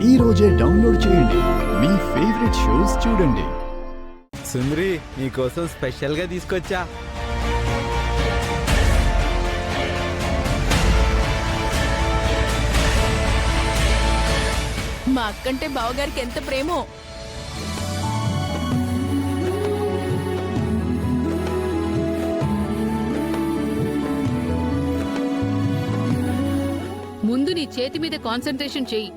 ఈ రోజే డౌన్లోడ్ చేయండి. మీ ఫేవరెట్ షోస్ చూడండి. సుందరి నీకోసం స్పెషల్ గా తీసుకొచ్చా. మా అక్కంటే బావగారికి ఎంత ప్రేమో. ముందు నీ చేతి మీద కాన్సంట్రేషన్ చెయ్యి.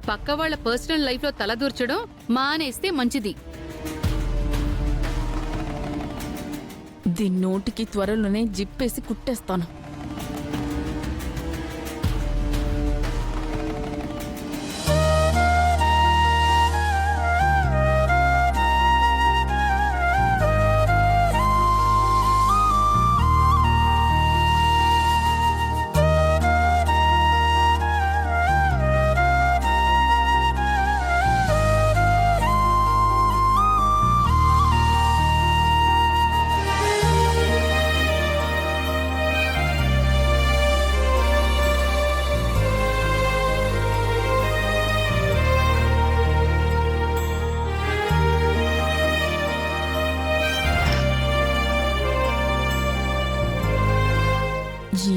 పక్క వాళ్ళ పర్సనల్ లైఫ్ లో తలదూర్చడం మానేస్తే మంచిది. దీని నోటికి త్వరలోనే జిప్పేసి కుట్టేస్తాను.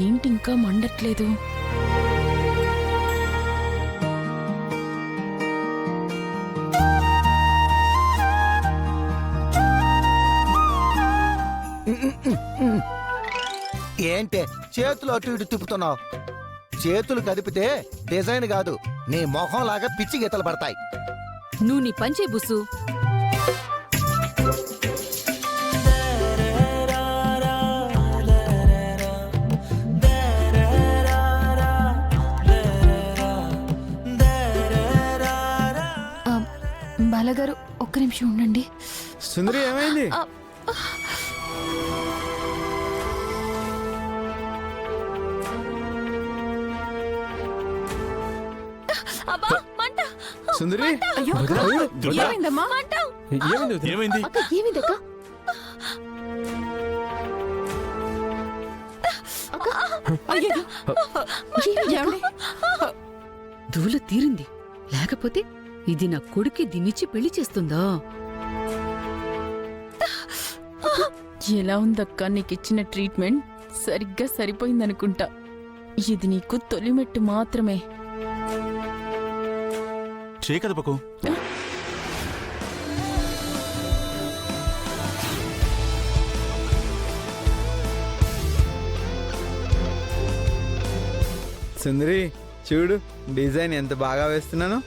ఏంటి ఇంకా మండట్లేదు? ఏంటే చేతులు అటు ఇటు తిప్పుతున్నావు? చేతులు కదిపితే డిజైన్ కాదు, నీ మొహం లాగా పిచ్చి గీతలు పడతాయి. నువ్వు నీ పంచే బుస్సు. బాలగారు ఒక్క నిమిషం ఉండండి. సుందరి ఏమైంది? సుందరి ఏమైందమ్మా? ఏమైంది? ఏమైందక్క? దూల తీరింది. లేకపోతే ఇది నా కొడుక్కి దీన్నిచ్చి పెళ్లి చేస్తుందా? ఎలా ఉందక్క నీకిచ్చిన ట్రీట్మెంట్? సరిగ్గా సరిపోయిందనుకుంటా. ఇది నీకు తొలిమెట్టు మాత్రమే. చేయకదపకు. సుందరి చూడు డిజైన్ ఎంత బాగా వేస్తున్నాను.